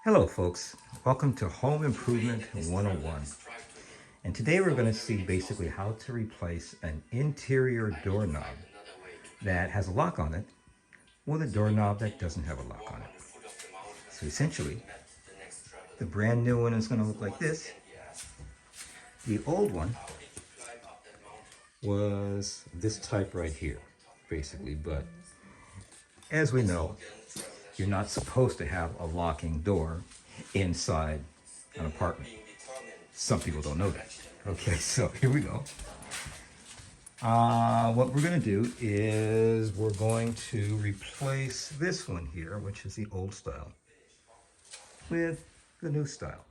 Hello folks, welcome to Home Improvement 101. And today we're going to see basically how to replace an interior doorknob that has a lock on it with a doorknob that doesn't have a lock on it. So essentially, the brand new one is going to look like this. The old one was this type right here, basically, but as we know, you're not supposed to have a locking door inside an apartment. Some people don't know that. Okay, so here we go. What we're going to do is we're going to replace this one here, which is the old style, with the new style.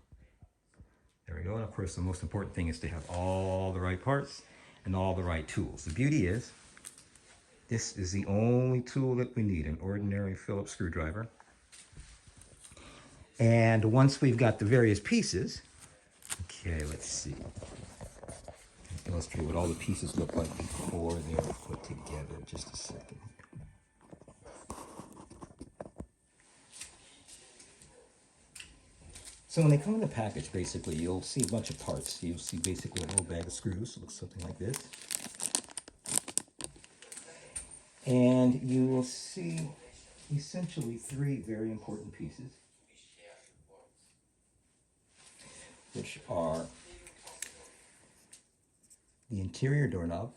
There we go. And of course, the most important thing is to have all the right parts and all the right tools. The beauty is, this is the only tool that we need, an ordinary Phillips screwdriver. And once we've got the various pieces, okay, let's see. Illustrate what all the pieces look like before they're put together. Just a second. So when they come in the package, basically, you'll see a bunch of parts. You'll see basically a little bag of screws. It looks something like this. And you will see essentially three very important pieces, which are the interior doorknob,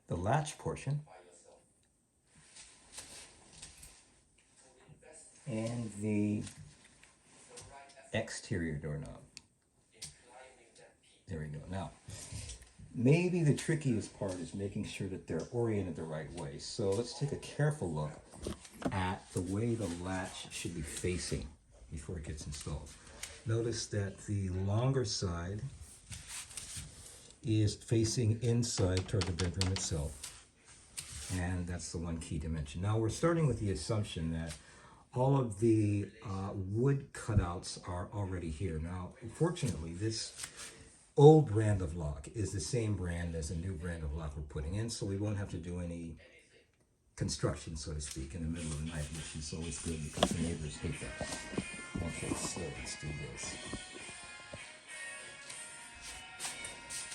the latch portion, and the exterior doorknob. There we go. Now, maybe the trickiest part is making sure that they're oriented the right way. So let's take a careful look at the way the latch should be facing before it gets installed. Notice that the longer side is facing inside toward the bedroom itself. And that's the one key dimension. Now we're starting with the assumption that all of the wood cutouts are already here. Now, fortunately, this old brand of lock is the same brand as the new brand of lock we're putting in, so we won't have to do any construction, so to speak, in the middle of the night, which is always good because the neighbors hate that. Okay, so let's do this.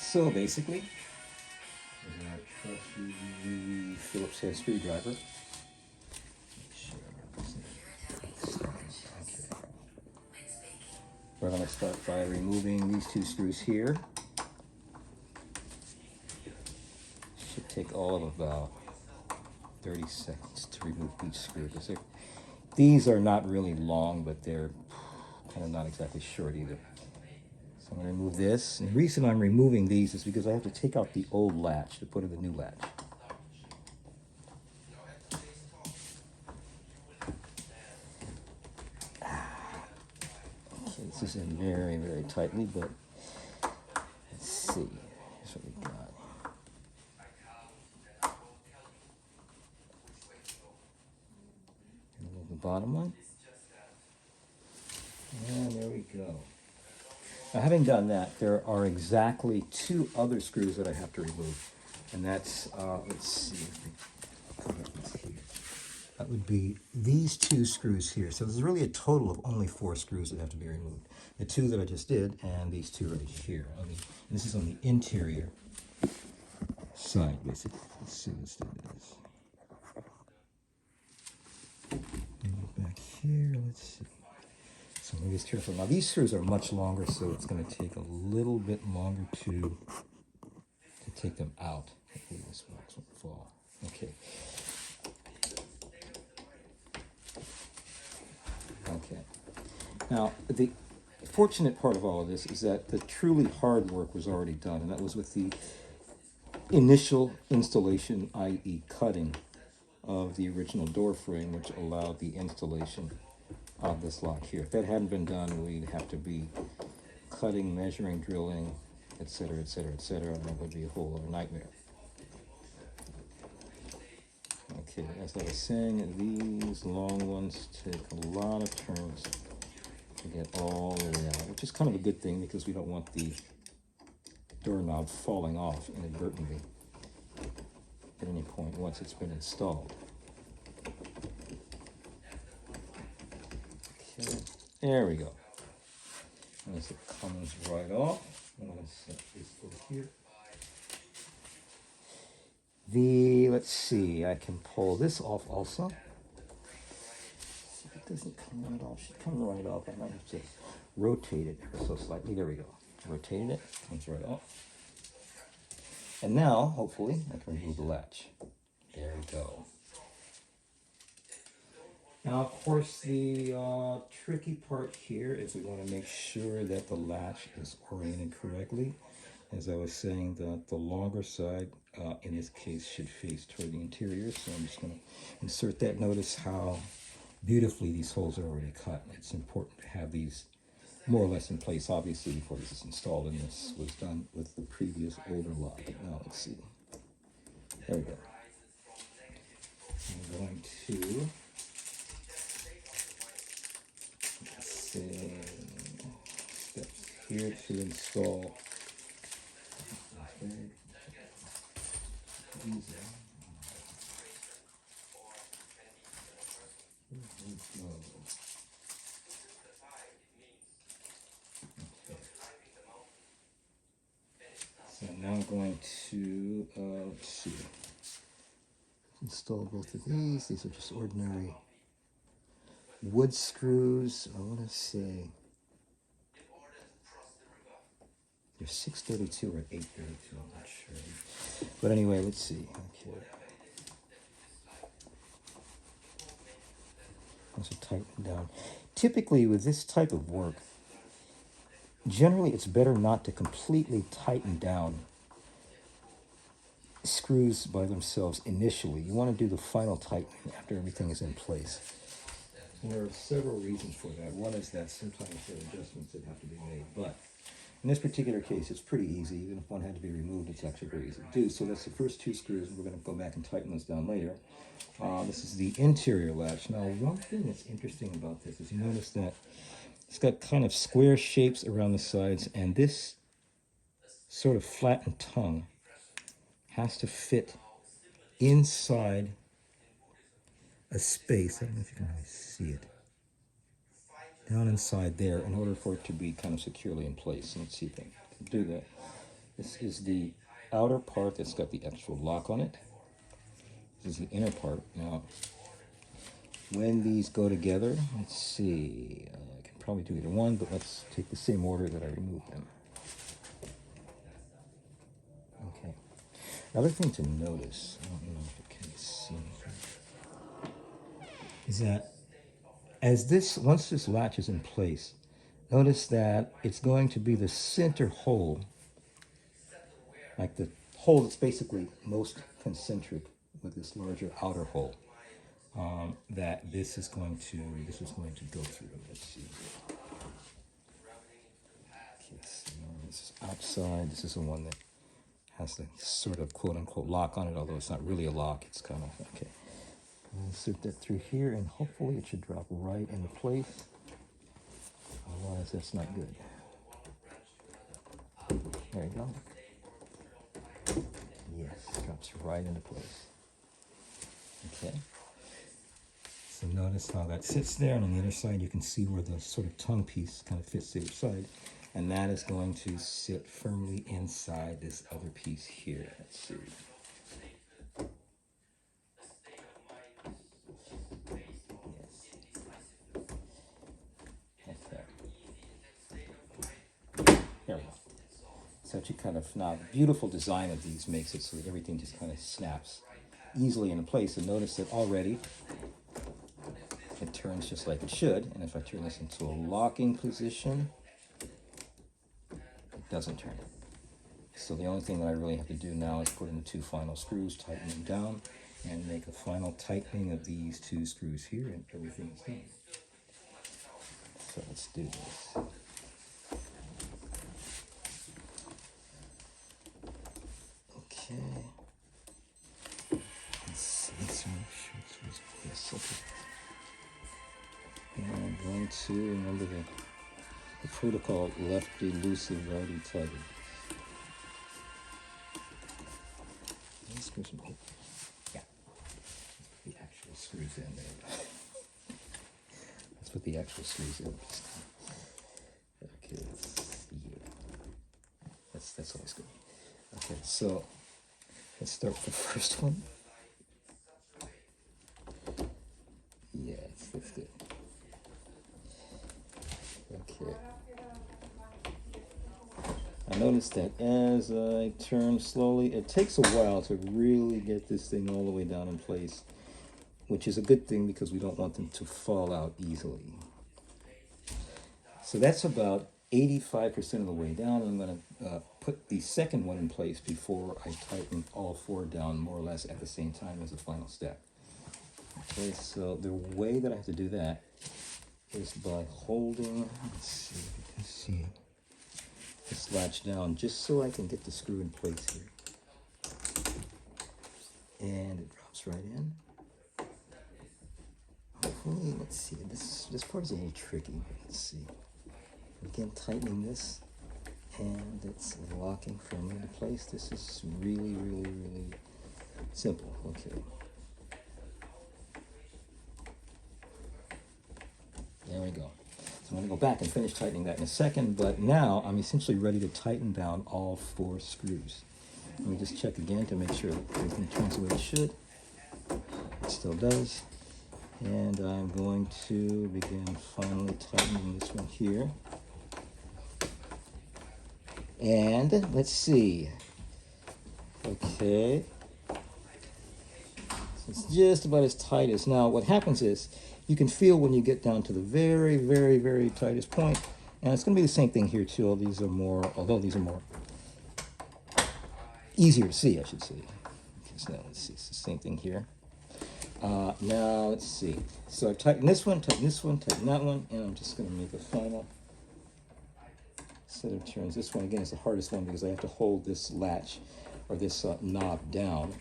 So basically, with our trusty Phillips head screwdriver, make sure I got this in. Okay. We're going to start by removing these two screws here. Should take all of about 30 seconds to remove each screw. These are not really long, but they're kind of not exactly short either. So I'm going to remove this. And the reason I'm removing these is because I have to take out the old latch to put in the new latch. Okay, this is in very, very tightly, but let's see. Here's what we got. Remove the bottom one. And there we go. Now, having done that, there are exactly two other screws that I have to remove. And that's, let's see, that would be these two screws here. So there's really a total of only 4 screws that have to be removed. The 2 that I just did, and these 2 right here. This is on the interior side, basically. Let's see, let's do this. Back here, let's see. So maybe it's careful. Now these screws are much longer, so it's going to take a little bit longer to take them out. Hopefully this box won't fall. Okay. Okay. Now the fortunate part of all of this is that the truly hard work was already done, and that was with the initial installation, i.e. cutting of the original door frame, which allowed the installation of this lock here. If that hadn't been done, we'd have to be cutting, measuring, drilling, etc., etc., etc., and that would be a whole other nightmare. Okay, as I was saying, these long ones take a lot of turns to get all the way out, which is kind of a good thing because we don't want the doorknob falling off inadvertently at any point once it's been installed. There we go. As it comes right off, I'm going to set this over here. Let's see, I can pull this off also. If it doesn't come right off, it should come right off. I might have to rotate it ever so slightly. There we go. Rotated it, comes right off. And now, hopefully, I can remove the latch. There we go. Now, of course, the tricky part here is we want to make sure that the latch is oriented correctly. As I was saying, the longer side, in this case, should face toward the interior. So I'm just going to insert that. Notice how beautifully these holes are already cut. It's important to have these more or less in place, obviously, before this is installed. And this was done with the previous older lock. Now, let's see. There we go. I'm going to... steps here to install. So now I'm going to let's see. Install both of these. These are just ordinary wood screws. I want to say they're 632 or 832. I'm not sure. But anyway, let's see. Okay. Those are tightened down. Typically, with this type of work, generally it's better not to completely tighten down screws by themselves initially. You want to do the final tightening after everything is in place. And there are several reasons for that. One is that sometimes there are adjustments that have to be made, but in this particular case, it's pretty easy. Even if one had to be removed, it's actually very easy to do. So that's the first two screws, and we're going to go back and tighten those down later. This is the interior latch. Now, one thing that's interesting about this is you notice that it's got kind of square shapes around the sides, and this sort of flattened tongue has to fit inside a space. I don't know if you can really see it. Down inside there in order for it to be kind of securely in place. Let's see if I can do that. This is the outer part that's got the actual lock on it. This is the inner part. Now, when these go together, let's see. I can probably do either one, but let's take the same order that I removed them. Okay. Another thing to notice, I don't know if you can see anything, is that once this latch is in place, notice that it's going to be the center hole, like the hole that's basically most concentric with this larger outer hole, that this is going to go through. Let's see. Okay, so this is outside. This is the one that has the sort of quote-unquote lock on it, although it's not really a lock. It's kind of okay. Insert that through here, and hopefully it should drop right into place. Otherwise, that's not good. There you go. Yes, drops right into place. Okay. So notice how that sits there, and on the other side you can see where the sort of tongue piece kind of fits the other side. And that is going to sit firmly inside this other piece here. Let's see. There we go. Such a kind of now beautiful design of these makes it so that everything just kind of snaps easily into place. And notice that already it turns just like it should. And if I turn this into a locking position, it doesn't turn. So the only thing that I really have to do now is put in the two final screws, tighten them down, and make a final tightening of these two screws here, and everything is done. So let's do this. Okay. Let's see. Let's make sure it's yes, okay. And I'm going to remember the protocol: lefty loosey, righty tighty. Yeah. The actual screws in there. Let's put the actual screws in. So let's start with the first one. Yeah, that's good. Okay. I noticed that as I turn slowly, it takes a while to really get this thing all the way down in place, which is a good thing because we don't want them to fall out easily. So that's about 85% of the way down. I'm going to put the second one in place before I tighten all four down more or less at the same time as the final step. Okay, so the way that I have to do that is by holding, let's see if you can see it, this latch down just so I can get the screw in place here. And it drops right in. Hopefully, let's see, this part is a little tricky. Let's see. Again, tightening this, and it's locking firmly into place. This is really, really, really simple. Okay. There we go. So I'm going to go back and finish tightening that in a second, but now I'm essentially ready to tighten down all four screws. Let me just check again to make sure everything turns the way it should. It still does. And I'm going to begin finally tightening this one here. And let's see. Okay. So it's just about as tight as now. What happens is you can feel when you get down to the very, very, very tightest point. And it's going to be the same thing here too. These are more, although these are more easier to see, I should say. Okay, so now let's see. It's the same thing here. Now let's see. So I tighten this one, tighten this one, tighten that one, and I'm just going to make a final set of turns. This one again is the hardest one because I have to hold this latch or this knob down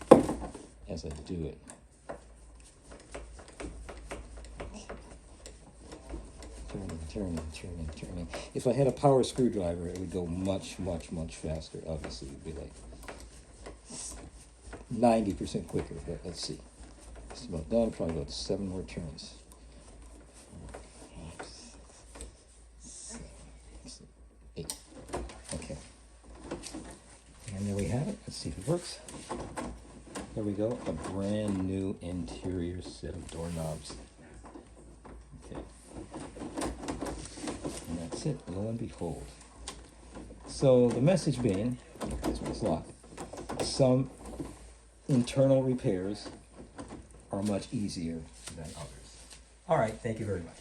as I do it. Turning. If I had a power screwdriver, it would go much, much, much faster. Obviously, it would be like 90% quicker, but let's see. It's about done, probably about 7 more turns. 8. Okay. And there we have it. Let's see if it works. There we go. A brand new interior set of doorknobs. Okay. And that's it. Lo and behold. So the message being, this one's locked. Some internal repairs are much easier than others. All right. Thank you very much.